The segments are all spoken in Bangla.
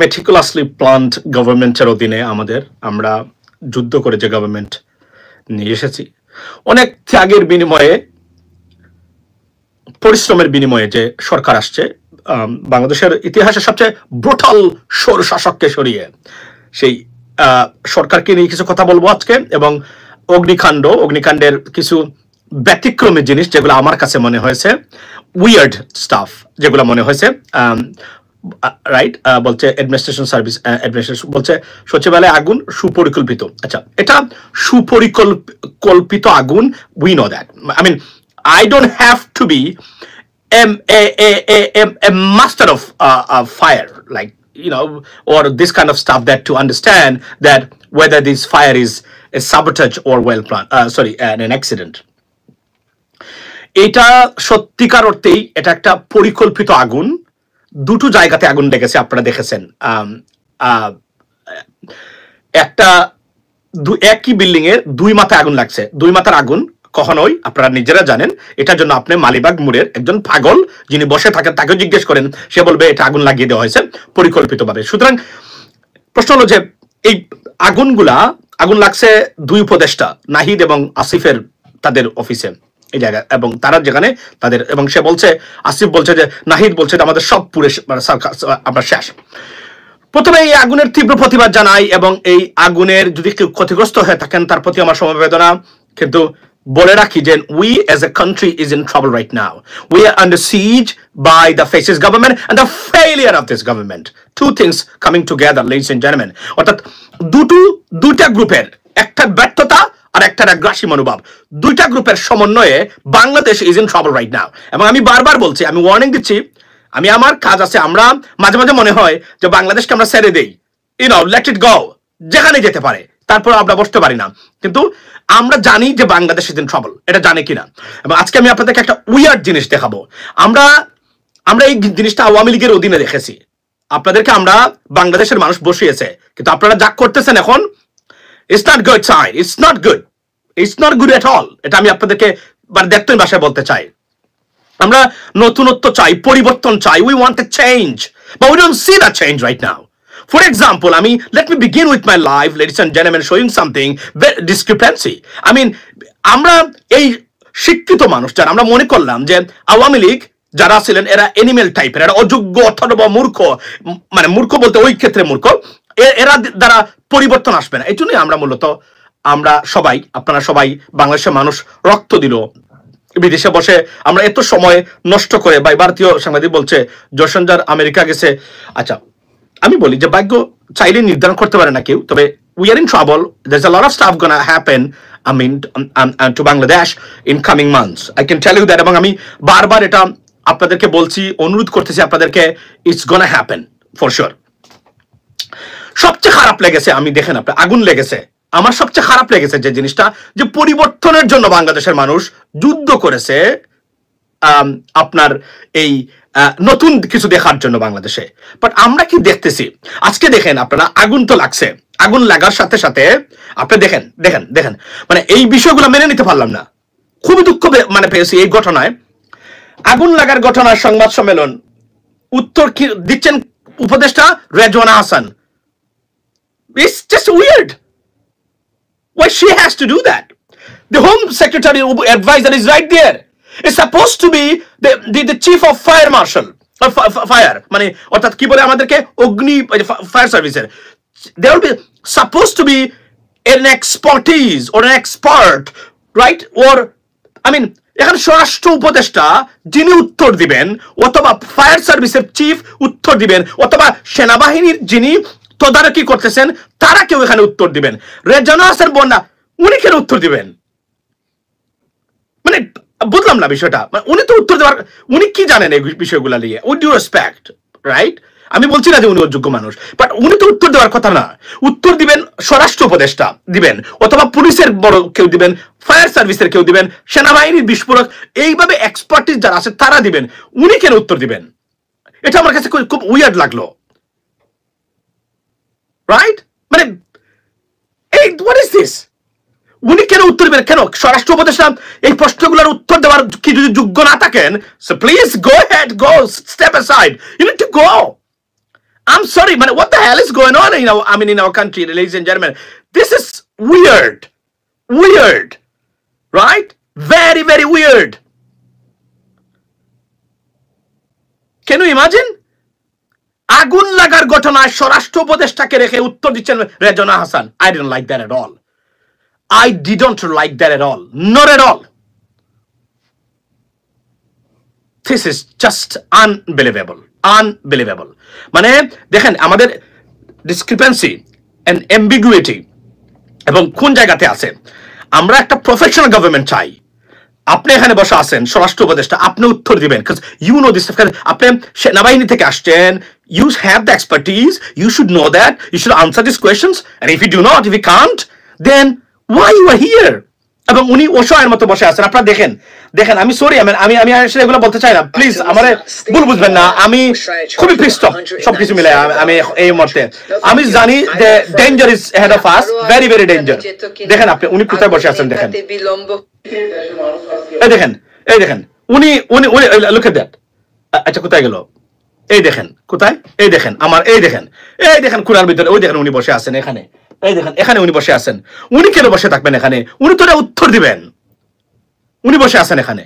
মেটিকুলাসলি প্ল্যান্ড গভর্নমেন্টের অধীনে আমরা যুদ্ধ করে যে গভর্নমেন্ট নিয়ে এসেছি, অনেক ত্যাগের বিনিময়ে, পরিশ্রমের বিনিময়ে যে সরকার আসছে, বাংলাদেশের ইতিহাসে সবচেয়ে ব্রুটাল স্বৈর শাসককে সরিয়ে সেই সরকারকে নিয়ে কিছু কথা বলবো আজকে, এবং অগ্নিকাণ্ডের কিছু ব্যতিক্রমী জিনিস যেগুলো আমার কাছে মনে হয়েছে, উইয়ার্ড স্টাফ যেগুলো মনে হয়েছে। রাইট, বলছে অ্যাডমিনিস্ট্রেশন বলছে সচিবালয়ে আগুন সুপরিকল্পিত। আচ্ছা, এটা সুপরিকল্পিত আগুন, we know that. I mean, I don't have to be a master of fire, like, or this kind of stuff, that to understand that whether this fire is a sabotage or well planned, an accident. এটা সত্যিকার অর্থেই এটা একটা পরিকল্পিত আগুন। দুটো জায়গাতে আগুন লেগেছে, আপনারা দেখেছেন। একই বিল্ডিং এর দুই মাথায় আগুন লাগছে। দুই মাথার আগুন কখনোই, আপনারা নিজেরা জানেন, এটার জন্য আপনি মালিবাগ মোড়ের একজন পাগল যিনি বসে থাকেন তাকে জিজ্ঞেস করেন, সে বলবে এটা আগুন লাগিয়ে দেওয়া হয়েছে পরিকল্পিতভাবে। সুতরাং প্রশ্ন হলো যে এই আগুন লাগছে দুই উপদেষ্টা, নাহিদ এবং আসিফের, তাদের অফিসে, এই জায়গায়, এবং তারা যেখানে তাদের, এবং সে বলছে, আসিফ বলছে যে, নাহিদ বলছে যে আমাদের সব পুরে আমরা শেষ। প্রথমে এই আগুনের তীব্র প্রতিবাদ জানাই, এবং এই আগুনের যদি কেউ ক্ষতিগ্রস্ত হয়ে থাকেন তার প্রতি আমার সমবেদনা। কিন্তু বলে রাখি যে we as a country is in trouble right now. We are under siege by the fascist government and the failure of this government. Two things coming together, ladies and gentlemen. অর্থাৎ দুইটা গ্রুপের, একটা ব্যর্থতা আর একটা আগ্রাসী মনোভাব, দুইটা গ্রুপের সমন্বয়ে Bangladesh is in trouble right now. এবং আমি বারবার বলছি, আমি ওয়ার্নিং দিচ্ছি, আমার কাজ আছে, আমরা মাঝে মাঝে মনে হয় যে বাংলাদেশকে আমরা ছেড়ে দেই, let it go, যেখানে যেতে পারে, তারপর আমরা বসতে পারি না। কিন্তু আমরা জানি যে বাংলাদেশ ইজ ইন ট্রাবল, এটা জানে কিনা। এবং আজকে আমি আপনাদেরকে একটা উইয়ার্ড জিনিস দেখাবো। আমরা এই জিনিসটা আওয়ামী লীগের অধীনে দেখেছি, আপনাদেরকে আমরা বাংলাদেশের মানুষ বসিয়েছে, কিন্তু আপনারা যা করতেছেন এখন, it's not good sign, it's not good at all. এটা আমি আপনাদেরকে দেখতেন ভাষায় বলতে চাই। আমরা নতুনত্ব চাই, পরিবর্তন চাই, we want a change, but we don't see that change right now. For example, let me begin with my life, ladies and gentlemen, showing something discrepancy. আমরা এই শিক্ষিত মানুষ যারা, আমরা মনে করলাম যে আওয়ামী লীগ যারা ছিলেন এরা এনিমেল টাইপের, এরা অযোগ্য অথবা মূর্খ, মানে মূর্খ বলতে ওই ক্ষেত্রে মূর্খ, এরা দ্বারা পরিবর্তন আসবে না। এই জন্যই আমরা সবাই, আপনারা সবাই, বাংলাদেশের মানুষ রক্ত দিল বিদেশে বসে, আমরা এত সময় নষ্ট করে, বা ভারতীয় সাংবাদিক বলছে জয়শঙ্কর আমেরিকা গেছে। আচ্ছা, আমি বলি যে ভাগ্য চাইলে নির্ধারণ করতে পারে না কেউ, তবে we are in trouble. There's a lot of stuff gonna happen, to Bangladesh in coming months. I can tell you that. এবং আমি বারবার এটা আপনাদেরকে বলছি, অনুরোধ করতেছি আপনাদেরকে, it's gonna happen for sure. সবচেয়ে খারাপ লেগেছে, দেখেন আপনার আগুন লেগেছে, আমার সবচেয়ে খারাপ লেগেছে যে জিনিসটা, যে পরিবর্তনের জন্য বাংলাদেশের মানুষ যুদ্ধ করেছে, আপনার এই নতুন কিছু দেখার জন্য বাংলাদেশে। বাট আমরা কি দেখতেছি আজকে? দেখেন আপনারা, আগুন তো লাগছে, আগুন লাগার সাথে সাথে আপনি দেখেন, মানে এই বিষয়গুলো মেনে নিতে পারলাম না, খুবই দুঃখ পেয়েছি এই ঘটনায়। আগুন লাগার ঘটনার সংবাদ সম্মেলন উত্তর কি দিচ্ছেন উপদেষ্টা Rezwana Hasan. It's just weird. Why she has to do that? The Home Secretary advisor is right there. It's supposed to be the chief of fire marshal, fire, মানে অর্থাৎ কি বলে আমাদেরকে, অগ্নি ফায়ার সার্ভিসের, there will be supposed to be an expertise or an expert, right? Or এখানে স্বরাষ্ট্র উপদেষ্টা যিনি উত্তর দিবেন, অথবা ফায়ার সার্ভিসের চিফ উত্তর দিবেন, অথবা সেনাবাহিনীর যিনি তদারকি করতেছেন তারা কেউ এখানে উত্তর দিবেন। রেজওয়ানা হাসান বন্যা উনি কেন উত্তর দিবেন? বুঝলাম না বিষয়টা। উনি তো উত্তর দেওয়ার, উনি কি জানেন এই বিষয়গুলো নিয়ে? With due respect, right? আমি বলছি না যে উনি অযোগ্য মানুষ, বাট উনি তো উত্তর দেওয়ার কথা না। উত্তর দিবেন স্বরাষ্ট্র উপদেষ্টা দিবেন, অথবা পুলিশের বড় কেউ দিবেন, ফায়ার সার্ভিসের কেউ দিবেন, সেনাবাহিনীর বিস্ফোরক, এইভাবে এক্সপার্টিস যারা আছে তারা দিবেন। উনি কেন উত্তর দিবেন? এটা আমার কাছে খুব উইয়ার্ড লাগলো, রাইট? এই হোয়াট ইজ দিস? উনি কেন উত্তর দিবেন? কেন স্বরাষ্ট্র উপদেষ্টা এই প্রশ্নগুলোর উত্তর দেওয়ার কি যদি যোগ্য না থাকেন, so please go head, go step aside, you need to go. I'm sorry, man, what the hell is going on in our country, ladies and gentlemen? This is weird. Weird. Right? Very, very weird. Can you imagine? আগুন লাগার ঘটনায় স্বরাষ্ট্র উপদেষ্টাকে রেখে উত্তর দিচ্ছেন Rezna Hasan. I didn't like that at all. I didn't like that at all. Not at all. This is just unbelievable. Unbelievable. মানে দেখেন আমাদের ডিসক্রিপেন্সি এন্ড অ্যাম্বিগুইটি এবং কোন জায়গাতে আছে। আমরা একটা প্রফেশনাল গভর্নমেন্ট চাই। আপনি এখানে বসে আছেন স্বরাষ্ট্র উপদেষ্টা, আপনি উত্তর দিবেন, বিকজ ইউ নো দিস। আপনি সেনাবাহিনী থেকে আসছেন, you have the expertise, you should know that, you should answer this questions, and if you do not, if you can't, then why you are here? এবং উনি অসহায়ের মতো বসে আছেন। আপনারা দেখেন, দেখেন, আমি সরি, আমি আমি আসলে এগুলো বলতে চাই না, প্লিজ আমার ভুল বুঝবেন না, আমি খুবই পৃষ্ঠ সবকিছু মিলে। আমি এই মুহূর্তে আমি জানি যে danger is head of us, very very danger. দেখেন আপনি উনি কোথায় বসে আছেন, দেখেন, এই দেখেন, এই দেখেন, উনি উনি উনি লুক এট দ্যাট। আচ্ছা কোথায় গেল? এই দেখেন কোথায়, এই দেখেন আমার, এই দেখেন, এই দেখেন খুনার ভিতরে, ওই দেখেন উনি বসে আছেন এখানে, এই দেখেন এখানে উনি বসে আছেন। উনি কেন বসে থাকবেন এখানে? উনি তো উত্তর দিবেন, উনি বসে আছেন এখানে।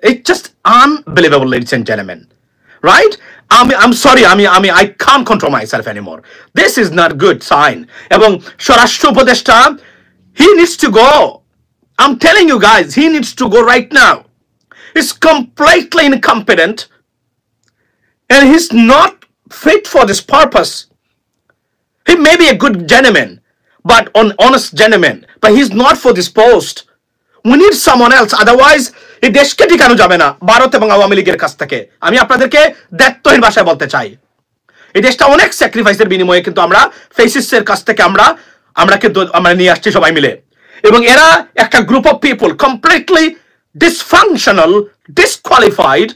It's just unbelievable, ladies and gentlemen, right? I'm sorry, I can't control myself anymore. This is not good sign. এবং স্বরাষ্ট্র উপদেষ্টা, he needs to go. I'm telling you guys, he needs to go right now. He's completely incompetent and he's not fit for this purpose. He may be a good gentleman, but an honest gentleman, but he's not for this post. We need someone else. Otherwise, এই দেশকে টিকানো যাবে না ভারত এবং আওয়ামী লীগের কাছ থেকে। আমি আপনাদেরকে দায়িত্বহীন ভাষায় বলতে চাই, এই দেশটা অনেক স্যাক্রিফাইসের বিনিময়ে কিন্তু আমরা ফেসিস্টের কাছ থেকে আমরা নিয়ে আসছি সবাই মিলে। এবং এরা একটা group of people, completely dysfunctional, disqualified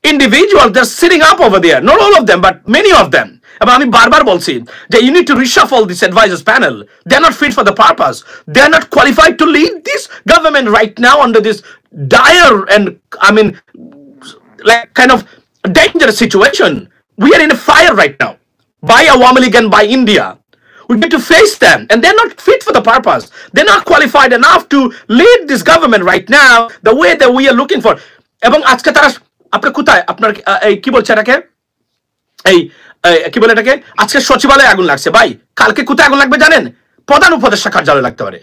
individuals, they're sitting up over there. Not all of them, but many of them. এবং আমি বারবার বলছি যে you need to reshuffle this advisors panel. They're not fit for the purpose. They're not qualified to lead this government right now under this dire and like kind of dangerous situation. We are in a fire right now by Awami League and by India. We need to face them, and they're not fit for the purpose. They're not qualified enough to lead this government right now the way that we are looking for. এবং আজকে তারা, আপনি কোথায়, আপনার এই কি বলছে এটাকে, এই কি বলে এটাকে, আজকে সচিবালয়ে আগুন লাগছে ভাই, কালকে কোথায় আগুন লাগবে জানেন? প্রধান উপদেষ্টা কার্যালয়ে লাগতে পারে।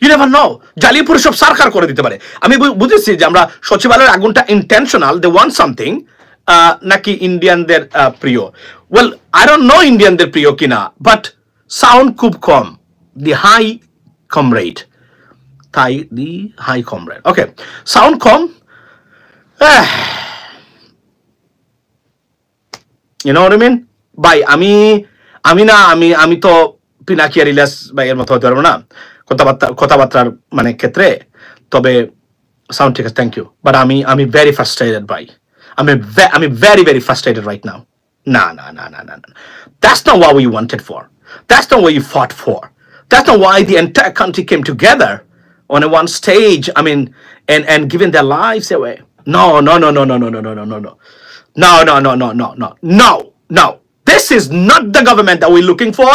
ইউ নেভার নো, জ্বালিয়ে পুরো সব সারখার করে দিতে পারে। আমি বুঝেছি যে আমরা সচিবালয়ের আগুনটা ইন্টেনশনাল, দে ওয়ান্ট সামথিং, নাকি ইন্ডিয়ানদের প্রিয়। ওয়েল আই ডোন্ট নো ইন্ডিয়ানদের প্রিয় কিনা, বাট সাউন্ড খুব কম, the high comrade, the high comrade, okay, sound কম। You know what I mean? ভাই আমি তো পিনাকিয়া রিলাস ভাইয়ের মতো হতে পারবো না কথাবার্তার মানে ক্ষেত্রে, তবে সাউন্ড ঠিক আছে, থ্যাংক ইউ, বাট আমি ভেরি ফ্রাস্ট্রেটেড ভাই, আমি very very frustrated right now. না, that's not what we wanted for, that's not what you fought for, that's not why the entire country came together on a one stage, and giving their lives away. No. This is not the government that we're looking for.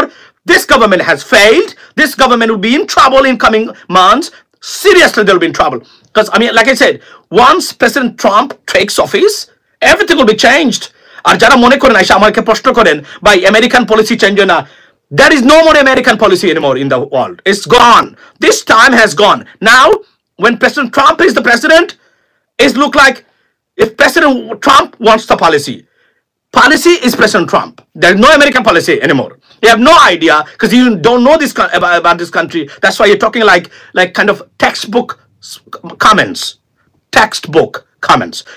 This government has failed. This government will be in trouble in coming months. Seriously, they'll be in trouble. Because, like I said, once President Trump takes office, everything will be changed. আর যারা মনে করেন এসে আমাকে প্রশ্ন করেন ভাই আমেরিকান পলিসি চেঞ্জ হয় না, there is no more American policy anymore in the world. It's gone. This time has gone. Now, when President Trump is the president, it look like if President Trump wants the policy is President Trump. There is no American policy anymore. You have no idea because you don't know this about this country. That's why you're talking like kind of textbook comments.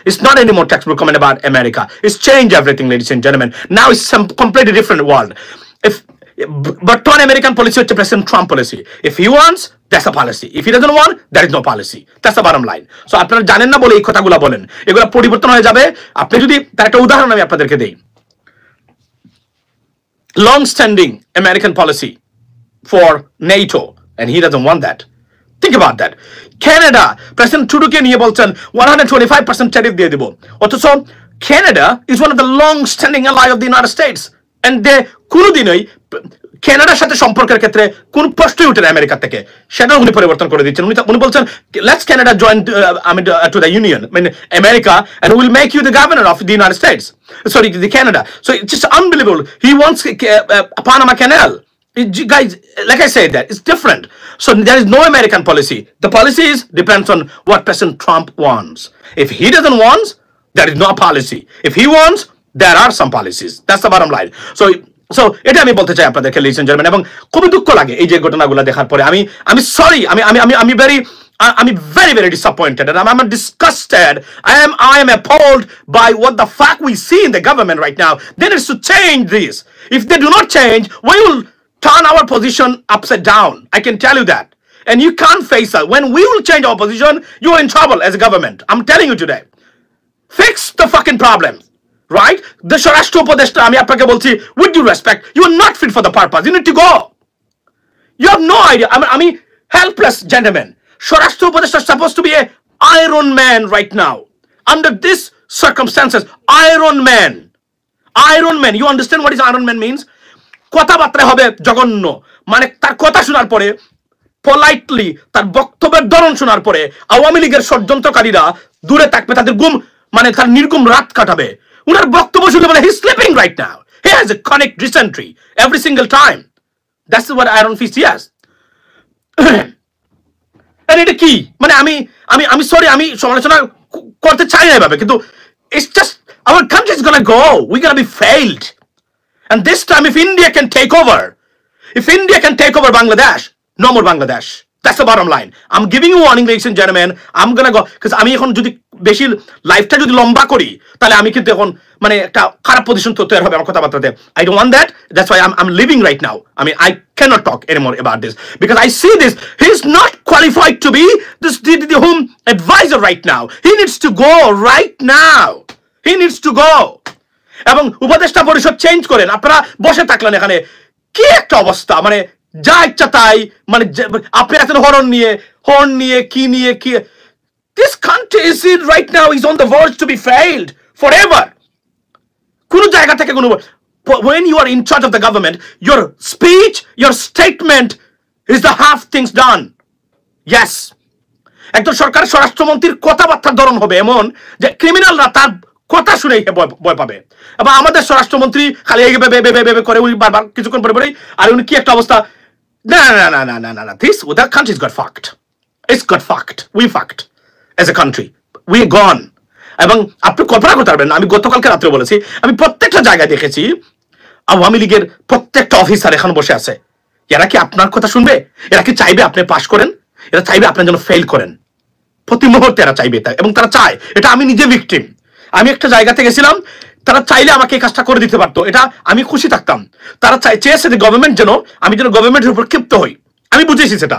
It's not anymore textbook comment about America. It's changed everything, ladies and gentlemen. Now it's some completely different world. But on American policy, it's President Trump policy. If he wants, that's a policy. If he doesn't want, there is no policy. That's the bottom line. So আপনারা জানেন না বলে এই কথাগুলো বলেন, এগুলো পরিবর্তন হয়ে যাবে। আপনি যদি তার একটা উদাহরণ আমি আপনাদেরকে দেই, long standing American policy for NATO, and he doesn't want that. Think about that. Canada, President Trudeau কে নিয়ে বলছেন 125% tariff দিয়ে দিব, অথচ Canada is one of the long-standing ally of the United States, and they কোনোদিনই কানাডার সাথে সম্পর্কের ক্ষেত্রে কোন প্রশ্নই উঠে না আমেরিকা থেকে, সেটা উনি পরিবর্তন করে দিচ্ছেন। উনি বলছেন let's Canada join to the union, মানে America, and we will make you the governor of the United States, sorry, the Canada. So it's just unbelievable. He wants Panama Canal. Guys, like I said, that it's different. So there is no American policy. The policy depends on what President Trump wants. If he doesn't want, there is no policy. If he wants, there are some policies. That's the bottom line. So এটা আমি বলতে চাই আপনাদেরকে, ladies and gentlemen, এবং খুবই দুঃখ লাগে এই যে ঘটনাগুলো দেখার পরে। আমি সরি, আমি very disappointed, and I'm disgusted. I am appalled by what the fuck we see in the government right now. They need to change this. If they do not change, we will turn our position upside down. I can tell you that. And you can't face us. When we will change our position, you are in trouble as a government. I'm telling you today. Fix the fucking problem. Right? The Swarashtra Upodeshta, আমি আপনাকে বলছি, with due respect, you are not fit for the purpose. You need to go. You have no idea. I mean, helpless gentlemen. Swarashtra Upodeshta is supposed to be an Iron Man right now. Under these circumstances, Iron Man. Iron Man. You understand what is Iron Man means? কথাবার্তা হবে জঘন্য, মানে তার কথা শোনার পরে, পোলাইটলি তার বক্তব্যের ধরন শোনার পরে আওয়ামী লীগের ষড়যন্ত্রকারীরা দূরে থাকবে, তাদের গুম, মানে তার নির্গুম রাত কাটাবে। উনার বক্তব্য শুনলে বলে he's sleeping right now. He has a chronic dysentery every single time. That's what Iron Fist has. And এটা কি, মানে আমি সরি, আমি সমালোচনা করতে চাই না এভাবে, কিন্তু it's just our country is gonna go. We're gonna be failed. And this time, if India can take over Bangladesh, no more Bangladesh. That's the bottom line. I'm giving you warning, ladies and gentlemen. I'm gonna go, because আমি এখন যদি বেশি লাইফটা যদি লম্বা করি, তাহলে আমি কিন্তু এখন মানে একটা খারাপ পজিশন তৈরি হবে আমার কথাবার্তাতে। I don't want that. That's why I'm leaving right now. I mean, I cannot talk anymore about this, because I see this. He's not qualified to be the home advisor right now. He needs to go right now. He needs to go. এবং উপদেষ্টা পরিষদ চেঞ্জ করেন, আপনারা বসে থাকলেন এখানে, কি একটা অবস্থা, মানে যা ইচ্ছা তাই, মানে আপনি আছেন হর্ন নিয়ে কি this country is right now is on the verge to be failed forever. কোন জায়গা থেকে কোন, when you are in charge of the government, your speech, your statement is the half things done. Yes, একজন সরকারের স্বরাষ্ট্রমন্ত্রীর কথাবার্তার ধরন হবে এমন যে ক্রিমিনালরা তার কথা শুনে ভয় পাবে। এবং আমাদের স্বরাষ্ট্রমন্ত্রী খালি করে উনি বারবার কিছুক্ষণ পরে আর উনি কি একটা অবস্থা, না, that country's got fucked. It's got fucked. We fucked as a country. We're gone. এবং আপনি কল্পনা করতে পারবেন, আমি গতকালকে রাত্রে বলেছি, আমি প্রত্যেকটা জায়গায় দেখেছি আওয়ামী লীগের প্রত্যেকটা অফিসার এখন বসে আছে। এরা কি আপনার কথা শুনবে? এরা কি চাইবে আপনি পাশ করেন? এরা চাইবে আপনার জন্য ফেল করেন? প্রতি মুহূর্তে এরা চাইবে, এবং তারা চায় এটা। আমি নিজে ভিকটিম। আমি একটা জায়গাতে গেছিলাম, তারা চাইলে আমাকে এই কাজটা করে দিতে পারতো, এটা আমি খুশি থাকতাম। তারা চেয়েছে যে গভর্নমেন্ট আমি যেন গভর্নমেন্টের উপর ক্ষিপ্ত হই। আমি বুঝেছি সেটা,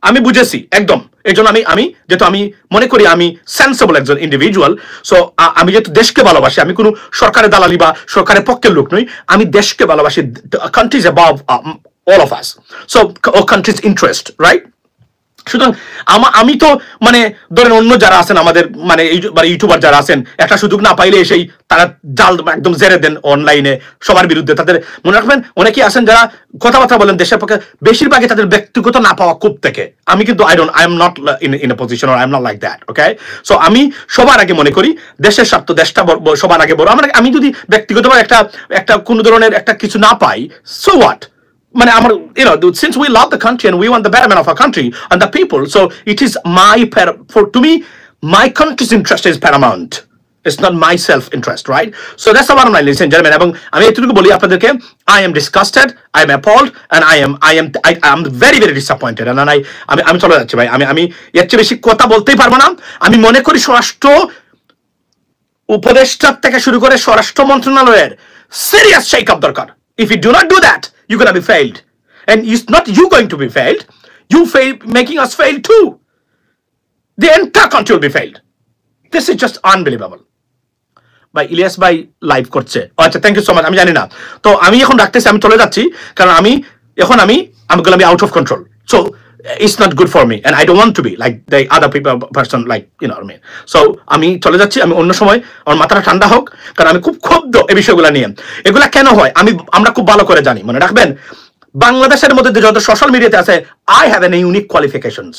আমি বুঝেছি একদম। এই জন্য আমি যেহেতু আমি মনে করি আমি সেন্সেবল একজন ইন্ডিভিজুয়াল, সো আমি যেহেতু দেশকে ভালোবাসি, আমি কোনো সরকারের দালালি বা সরকারের পক্ষের লোক নই, আমি দেশকে ভালোবাসি। Country is above all of us, so country's interest, right? সুতরাং আমি তো মানে ধরেন অন্য যারা আছেন আমাদের মানে ইউটিউবার যারা আছেন, একটা সুযোগ না পাইলে এসেই তারা জাল একদম জেরে দেন অনলাইনে সবার বিরুদ্ধে। তাদের মনে রাখবেন অনেকেই আছেন যারা কথাবার্তা বলেন দেশের পক্ষে, বেশিরভাগই তাদের ব্যক্তিগত না পাওয়া খুব থেকে। আমি কিন্তু I am not in a position, or I am not like that, okay? So আমি সবার আগে মনে করি দেশের স্বার্থ, দেশটা সবার আগে বড়। আমি যদি ব্যক্তিগতভাবে একটা কোনো ধরনের একটা কিছু না পাই, সো হোয়াট? মানে আমার, since we love the country and we want the betterment of our country and the people, so it is to me, my country's interest is paramount. It's not my self-interest, right? So that's the bottom line, ladies and gentlemen. এবং আমি এটুকু বলি আপনাদেরকে, I am disgusted, I am appalled, and I am very disappointed. And আমি চলে যাচ্ছি ভাই, আমি এর চেয়ে বেশি কথা বলতেই পারবো না। আমি মনে করি স্বরাষ্ট্র উপদেষ্টা থেকে শুরু করে স্বরাষ্ট্র মন্ত্রণালয়ের সিরিয়াস শেক আপ দরকার। If you do not do that, you're going to be failed. And it's not you going to be failed. You making us fail too. The entire country will be failed. This is just unbelievable. ভাই ইলিয়াস ভাই লাইভ করছে, আচ্ছা, থ্যাংক ইউ সো মাচ। আমি জানি না, তো আমি এখন রাখতেছি, আমি চলে যাচ্ছি, কারণ আমি out of control. So it's not good for me and I don't want to be like the other people person, like you know what I mean. So আমি চলে যাচ্ছি, আমি অন্য সময় আমার মাথাটা ঠান্ডা হোক, কারণ আমি খুব ক্ষুব্ধ এই বিষয়গুলো নিয়ে। এগুলা কেন হয় আমরা খুব ভালো করে জানি। মনে রাখবেন, বাংলাদেশের মধ্যে যত সোশ্যাল মিডিয়াতে আছে, I have an unique qualifications,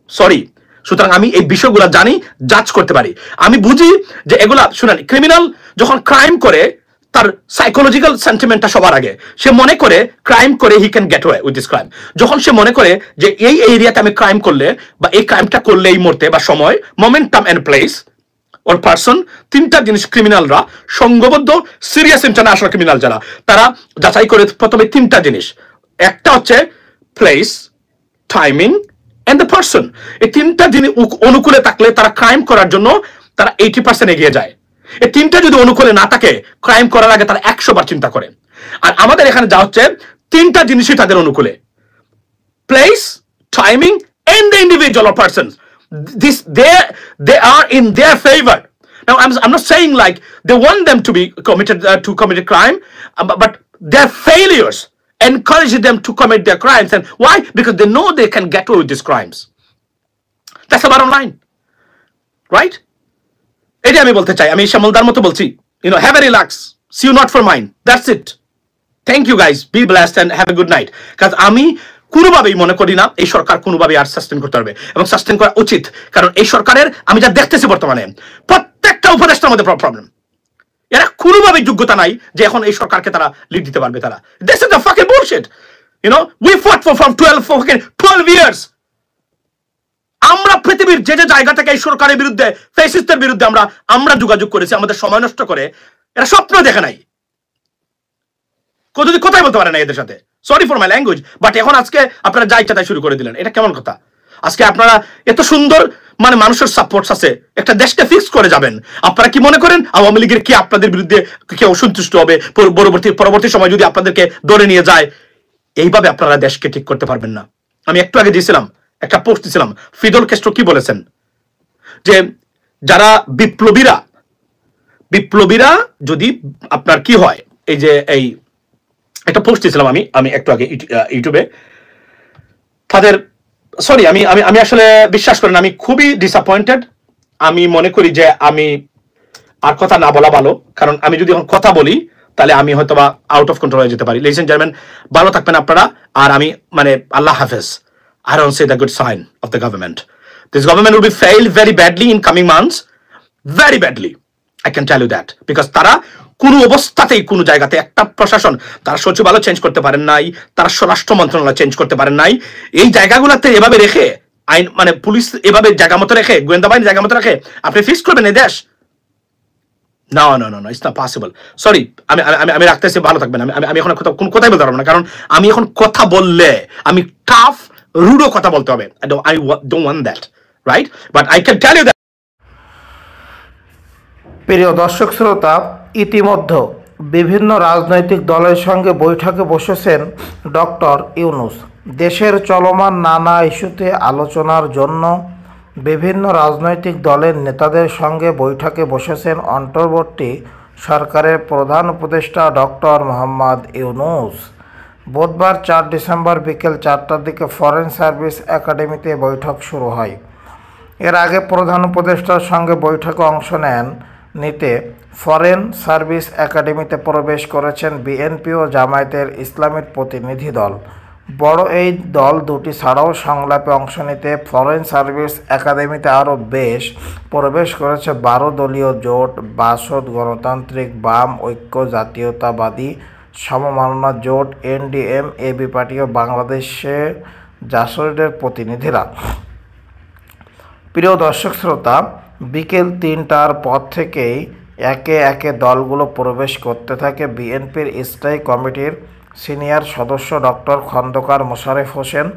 sorry. সুতরাং আমি এই বিষয়গুলো জানি, জাজ করতে পারি। আমি বুঝি যে এগুলা, শুনেন, ক্রিমিনাল যখন ক্রাইম করে তার সাইকোলজিক্যাল সেন্টিমেন্টটা সবার আগে, সে মনে করে ক্রাইম করে he can get way with this crime. যখন সে মনে করে যে এই এরিয়াতে আমি ক্রাইম করলে বা এই ক্রাইমটা করলে এই মুহূর্তে বা সময়, momentum and place or person, তিনটা জিনিস ক্রিমিনালরা সংঘবদ্ধ সিরিয়াস ইন্টারন্যাশনাল ক্রিমিনাল যারা, তারা যাচাই করে প্রথমে তিনটা জিনিস। একটা হচ্ছে place, timing and the person. এই তিনটা জিনিস অনুকূলে থাকলে তারা ক্রাইম করার জন্য তারা 80% এগিয়ে যায়। এই তিনটা যদি অনুকূলে না থাকে, ক্রাইম করার আগে তারা 100 বার চিন্তা করে। আর আমাদের এখানে যা হচ্ছে, তিনটা জিনিসই তাদের অনুকূলে, place, timing and the individual or person. They are in their favor. Now I'm not saying like they want them to be committed to commit a crime, but their failures encourage them to commit their crimes. And why? Because they know they can get away with these crimes. That's the bottom line, right? এটা আমি বলতে চাই। আমি শ্যামলদার মতো বলছি, you know, have a relax, see you not for mine, that's it. Thank you guys, be blessed and have a good night. কারণ আমি কোনোভাবেই মনে করি না এই সরকার কোনোভাবেই আর সাস্টেন করতে পারবে, এবং সাস্টেন করা উচিত। কারণ এই সরকারের আমি যা দেখতেছি বর্তমানে, প্রত্যেকটা উপদেষ্টার মধ্যে প্রবলেম। এরা কোনোভাবেই যোগ্যতা নাই যে এখন এই সরকারকে তারা লিড দিতে পারবে। তারা, this is the fucking bullshit, you know, we fought for from 12 years. আমরা পৃথিবীর যে যে জায়গা থেকে এই সরকারের বিরুদ্ধে, ফ্যাসিস্টের বিরুদ্ধে আমরা যোগাযোগ করেছি, আমাদের সময় নষ্ট করে। এরা স্বপ্ন দেখে নাই, কোথায় বলতে পারে না এদের সাথে। Sorry for my language, but এখন আজকে আপনারা যা ইচ্ছা তাই শুরু করে দিলেন। এটা কেমন কথা? আজকে আপনারা এত সুন্দর, মানে মানুষের সাপোর্ট আছে, একটা দেশকে ফিক্স করে যাবেন। আপনারা কি মনে করেন আওয়ামী লীগের কি আপনাদের বিরুদ্ধে কেউ অসন্তুষ্ট হবে পরবর্তী সময় যদি আপনাদেরকে ধরে নিয়ে যায়? এইভাবে আপনারা দেশকে ঠিক করতে পারবেন না। আমি একটু আগে দিয়েছিলাম একটা পোস্ট দিয়েছিলাম, ফিদল কেস্ট্রো কি বলেছেন, যে যারা বিপ্লবীরা যদি আপনার কি হয়, এই যে এই একটা পোস্ট দিয়েছিলাম আমি একটু আগে ইউটিউবে, তাদের, সরি, আমি আসলে বিশ্বাস করেন, আমি খুবই ডিসঅ্যাপয়েন্টেড। আমি মনে করি যে আমি আর কথা না বলা ভালো, কারণ আমি যদি এখন কথা বলি তাহলে আমি হয়তো বা আউট অফ কন্ট্রোল হয়ে যেতে পারি। লিসেন জার্মান, ভালো থাকবেন আপনারা। আর আমি মানে আল্লাহ হাফেজ। I don't say the good sign of the government. This government will be failed very badly in coming months, very badly. I can tell you that, because তারা কোনো অবস্থাতেই কোনো জায়গাতে একটা প্রশাসন, তারা সচিবালয় চেঞ্জ করতে পারেন নাই, তারা স্বরাষ্ট্র মন্ত্রণালয় চেঞ্জ করতে পারেন নাই। এই জায়গাগুলোতে এভাবে রেখে আইন, মানে পুলিশ এভাবে জায়গা মতো রেখে, গোয়েন্দা বাহিনী জায়গা মতো রেখে আপনি ফিক্স করবেন এই দেশ? No, it's not possible. Sorry, আমি রাখতেছি, ভালো থাকবেন। আমি এখন কোনো কথাই বলতে পারবো না, কারণ আমি এখন কথা বললে আমি টাফ রুডো কথা বলতে হবে। I don't want that, right? But I can tell you that. প্রিয় দর্শক শ্রোতা, ইতিমধ্যে বিভিন্ন রাজনৈতিক দলের সঙ্গে বৈঠকে বসেছেন ডক্টর ইউনূস। দেশের চলমান নানা ইস্যুতে আলোচনার জন্য বিভিন্ন রাজনৈতিক দলের নেতাদের সঙ্গে বৈঠকে বসেছেন অন্তর্বর্তী সরকারের প্রধান উপদেষ্টা ডক্টর মোহাম্মদ ইউনূস। বুধবার 4 ডিসেম্বর বিকেল 4টার দিকে ফরেন সার্ভিস একাডেমিতে বৈঠক শুরু হয়। এর আগে প্রধান উপদেষ্টার সঙ্গে বৈঠকে অংশ নিতে ফরেন সার্ভিস একাডেমিতে প্রবেশ করেছেন বিএনপি ও জামায়াতের ইসলামীর প্রতিনিধি দল। বড় এই দল দুটি ছাড়াও সংলাপে অংশ নিতে ফরেন সার্ভিস একাডেমিতে আরও প্রবেশ করেছে 12 দলীয় জোট, বাসদ, গণতান্ত্রিক, বাম, ঐক্য, জাতীয়তাবাদী, সমমাননা জোট, এনডিএম, এবি পার্টি ও বাংলাদেশের জাসদের প্রতিনিধিরা। প্রিয় দর্শক শ্রোতা, বিকেল 3টার পর থেকেই একে একে দলগুলো প্রবেশ করতে থাকে। বিএনপির স্থায়ী কমিটির সিনিয়র সদস্য ডক্টর খন্দকার মোশাররফ হোসেন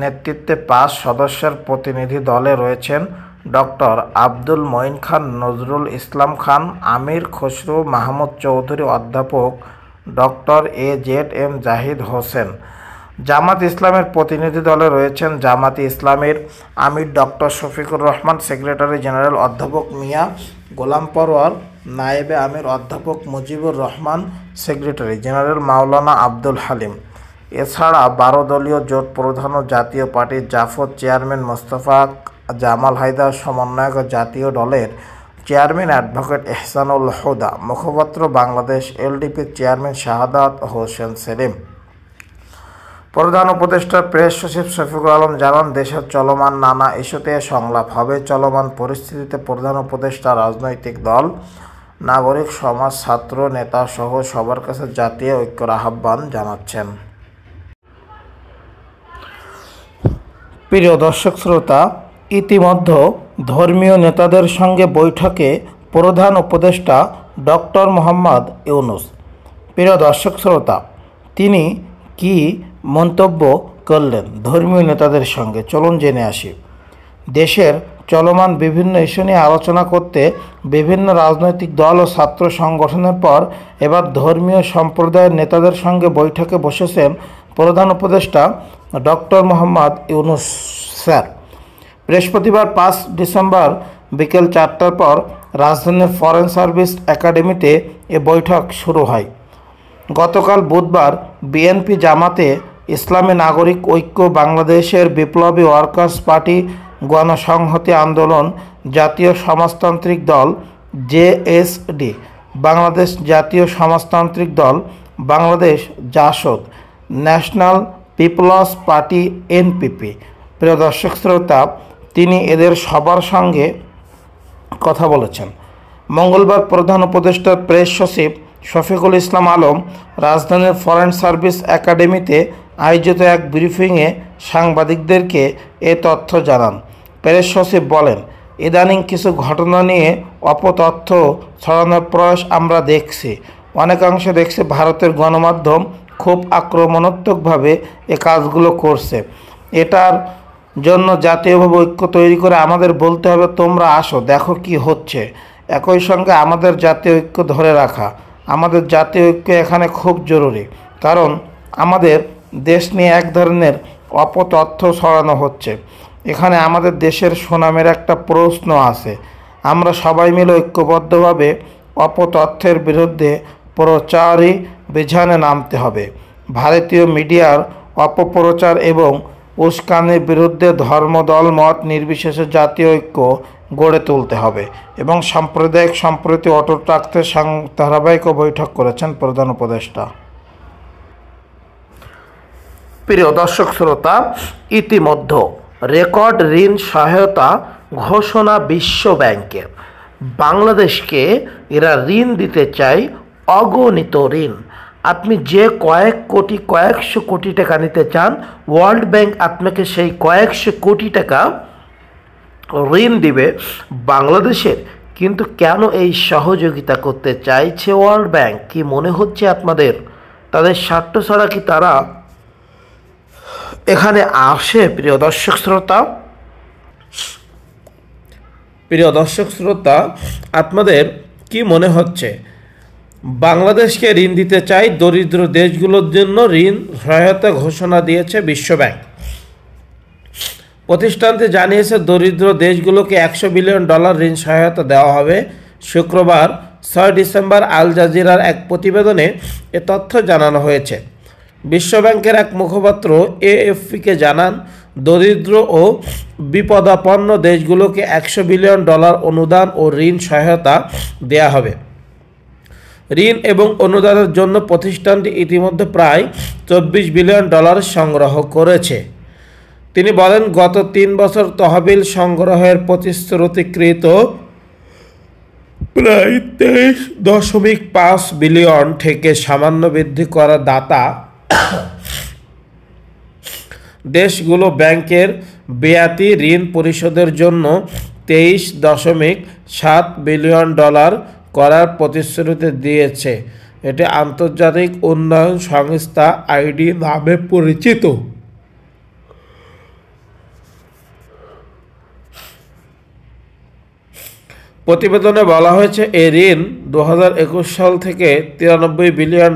নেতৃত্বে 5 সদস্যের প্রতিনিধি দলে রয়েছেন ডক্টর আব্দুল মঈন খান, নজরুল ইসলাম খান, আমির খসরু মাহমুদ চৌধুরী, অধ্যাপক ডক্টর AZM জাহিদ হোসেন। জামাত ইসলামের প্রতিনিধি দলে রয়েছেন জামাতি ইসলামের আমির doctor Shafiqur Rahman, secretary general অধ্যাপক মিয়া গোলাম পরোয়ার, নায়েবে আমির অধ্যাপক মুজিবুর রহমান, সেক্রেটারি জেনারেল মাওলানা আব্দুল হালিম। এছাড়া 12 দলীয় জোট প্রধান ও জাতীয় পার্টির জাফর চেয়ারম্যান মোস্তফা জামাল হায়দার, সমন্বয়ক ও জাতীয় দলের চেয়ারম্যান অ্যাডভোকেট এহসানুল হুদা, মুখপাত্র বাংলাদেশ এলডিপির চেয়ারম্যান শাহাদাত হোসেন সেলিম। প্রধান উপদেষ্টার প্রেস সচিব শফিকুল আলম জানান, দেশের চলমান নানা ইস্যুতে সংলাপ হবে। চলমান পরিস্থিতিতে প্রধান উপদেষ্টা রাজনৈতিক দল, নাগরিক সমাজ, ছাত্র নেতা সহ সবার কাছে জাতীয় ঐক্যের আহ্বান জানাচ্ছেন। প্রিয় দর্শক শ্রোতা, ইতিমধ্যে ধর্মীয় নেতাদের সঙ্গে বৈঠকে প্রধান উপদেষ্টা ডক্টর মোহাম্মদ ইউনূস। প্রিয় দর্শক শ্রোতা, তিনি কি মন্তব্য করলেন ধর্মীয় নেতাদের সঙ্গে, চলুন জেনে আসি। দেশের চলমান বিভিন্ন ইস্যু নিয়ে আলোচনা করতে বিভিন্ন রাজনৈতিক দল ও ছাত্র সংগঠনের পর এবার ধর্মীয় সম্প্রদায়ের নেতাদের সঙ্গে বৈঠকে বসেছেন প্রধান উপদেষ্টা ডক্টর মোহাম্মদ ইউনূস স্যার। বৃহস্পতিবার 5 ডিসেম্বর বিকেল 4টার পর রাজধানীর ফরেন সার্ভিস একাডেমিতে এ বৈঠক শুরু হয়। গতকাল বুধবার বিএনপি, জামাতে ইসলামী নাগরিক ঐক্য, বাংলাদেশের বিপ্লবী ওয়ার্কার্স পার্টি, গণসংহতি আন্দোলন, জাতীয় সমাজতান্ত্রিক দল JSD, Bangladesh Jatiya Samajtantrik Dal, Bangladesh JASAD, national people's party NPP. প্রিয় দর্শক শ্রোতা, তিনি এদের সবার সঙ্গে কথা বলেছেন। মঙ্গলবার প্রধান উপদেষ্টার প্রেস সচিব শফিকুল ইসলাম আলম রাজধানীর ফরেন সার্ভিস একাডেমিতে আয়োজিত এক ব্রিফিংয়ে সাংবাদিকদেরকে এ তথ্য জানান। প্রেস সচিব বলেন, ইদানিং কিছু ঘটনা নিয়ে অপতথ্য ছড়ানোর প্রয়াস আমরা দেখছি। অনেকাংশে দেখছি ভারতের গণমাধ্যম খুব আক্রমণাত্মকভাবে এ কাজগুলো করছে। এটার জন্য জাতীয়ভাবে ঐক্য তৈরি করে আমাদের বলতে হবে, তোমরা আসো, দেখো কি হচ্ছে। একই সঙ্গে আমাদের জাতীয় ঐক্য ধরে রাখা, আমাদের জাতীয় ঐক্য এখানে খুব জরুরি, কারণ আমাদের দেশ নিয়ে এক ধরনের অপতথ্য ছড়ানো হচ্ছে। এখানে আমাদের দেশের সুনামের একটা প্রশ্ন আছে। আমরা সবাই মিলে ঐক্যবদ্ধভাবে অপতথ্যের বিরুদ্ধে প্রচারী বিধানে নামতে হবে। ভারতীয় মিডিয়ার অপপ্রচার এবং উস্কানির বিরুদ্ধে ধর্ম, দল, মত নির্বিশেষে জাতীয় ঐক্য গড়ে তুলতে হবে এবং সাম্প্রদায়িক সম্প্রীতি অটুট রাখতে ধারাবাহিক বৈঠক করেছেন প্রধান উপদেষ্টা। প্রিয় দর্শক শ্রোতা, ইতিমধ্যে রেকর্ড ঋণ সহায়তা ঘোষণা বিশ্ব ব্যাংকের। বাংলাদেশকে এরা ঋণ দিতে চায়, অগণিত ঋণ। আপনি যে কয়েকশো কোটি টাকা নিতে চান, ওয়ার্ল্ড ব্যাংক আপনাকে সেই কয়েকশো কোটি টাকা ঋণ দিবে বাংলাদেশের। কিন্তু কেন এই সহযোগিতা করতে চাইছে ওয়ার্ল্ড ব্যাংক? কি মনে হচ্ছে আপনাদের? তাদের স্বার্থ ছাড়া কি তারা এখানে আসে? প্রিয় দর্শক শ্রোতা, আপনাদের কি মনে হচ্ছে? বাংলাদেশকে ঋণ দিতে চাই, দরিদ্র দেশগুলোর জন্য ঋণ সহায়তা ঘোষণা দিয়েছে বিশ্বব্যাংক। প্রতিষ্ঠানটি জানিয়েছে দরিদ্র দেশগুলোকে $100 বিলিয়ন ঋণ সহায়তা দেওয়া হবে। শুক্রবার 6 ডিসেম্বর আল জাজিরার এক প্রতিবেদনে এ তথ্য জানানো হয়েছে। বিশ্বব্যাংকের এক মুখপাত্র এএফপিকে জানান, দরিদ্র ও বিপদাপন্ন দেশগুলোকে $100 বিলিয়ন অনুদান ও ঋণ সহায়তা দেওয়া হবে। ঋণ এবং অনুদানের জন্য প্রতিষ্ঠানটি ইতিমধ্যে প্রায় $24 বিলিয়ন সংগ্রহ করেছে। তিনি বলেন, গত 3 বছর তহবিল সংগ্রহের প্রতিশ্রুতিকৃত প্রায় 23.5 বিলিয়ন থেকে সামান্য বৃদ্ধি করা দাতা দেশগুলো ব্যাংকের বেয়াতি ঋণ পরিশোধের জন্য $23.7 বিলিয়ন করার প্রতিশ্রুতি দিয়েছে। এটি আন্তর্জাতিক উন্নয়ন সংস্থা আইডি নামে পরিচিত। প্রতিবেদনে বলা হয়েছে, এই ঋণ 2021 সাল থেকে $93 বিলিয়ন,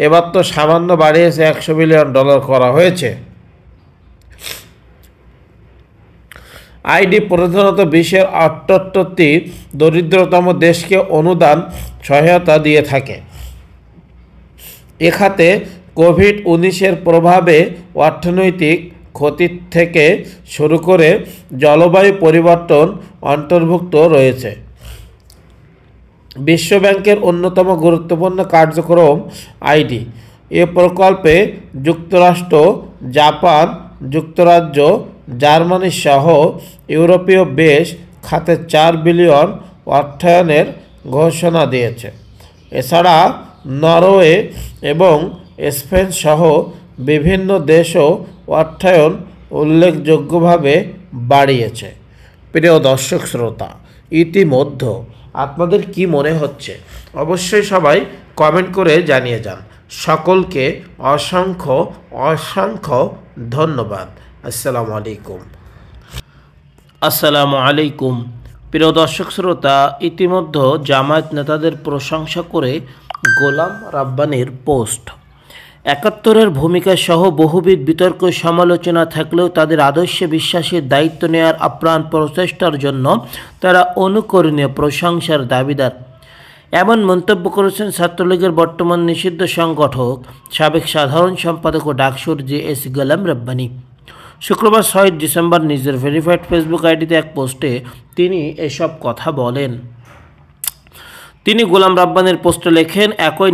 এবার তো সামান্য বাড়িয়েছে $100 বিলিয়ন করা হয়েছে। আইডি প্রধানত বিশ্বের 78টি দরিদ্রতম দেশকে অনুদান সহায়তা দিয়ে থাকে। এ খাতে কোভিড-19 প্রভাবে অর্থনৈতিক ক্ষতি থেকে শুরু করে জলবায়ু পরিবর্তন অন্তর্ভুক্ত রয়েছে। বিশ্বব্যাংকের অন্যতম গুরুত্বপূর্ণ কার্যক্রম আইডি। এ প্রকল্পে যুক্তরাষ্ট্র, জাপান, যুক্তরাজ্য, জার্মানি সহ ইউরোপীয় বেশ খাতে 4 বিলিয়ন অর্থায়নের ঘোষণা দিয়েছে। এছাড়া নরওয়ে এবং স্পেন সহ বিভিন্ন দেশও অর্থায়ন উল্লেখযোগ্যভাবে বাড়িয়েছে। প্রিয় দর্শক শ্রোতা, ইতিমধ্যে আপনাদের কি মনে হচ্ছে অবশ্যই সবাই কমেন্ট করে জানিয়ে যান। সকলকে অসংখ্য অসংখ্য ধন্যবাদ। আসসালামু আলাইকুম। আসসালামু আলাইকুম। প্রিয় দর্শক শ্রোতা, ইতিমধ্যে জামায়াত নেতাদের প্রশংসা করে গোলাম রাব্বানীর পোস্ট। ৭১-এর ভূমিকা সহ বহুবিধ বিতর্ক সমালোচনা থাকলেও তাদের আদর্শে বিশ্বাসের দায়িত্ব নেওয়ার আপ্রাণ প্রচেষ্টার জন্য তারা অনুকরণীয় প্রশংসার দাবিদার। এমন মন্তব্য করেছেন ছাত্রলীগের বর্তমান নিষিদ্ধ সংগঠক সাবেক সাধারণ সম্পাদক ও ডাকসুর জে.এস. গোলাম রাব্বানী। শুক্রবার ৬ ডিসেম্বর নিজের ভেরিফাইড ফেসবুক আইডিতে এক পোস্টে তিনি এসব কথা বলেন। তিনি গোলাম রাব্বানীর পোস্টে লেখেন, একই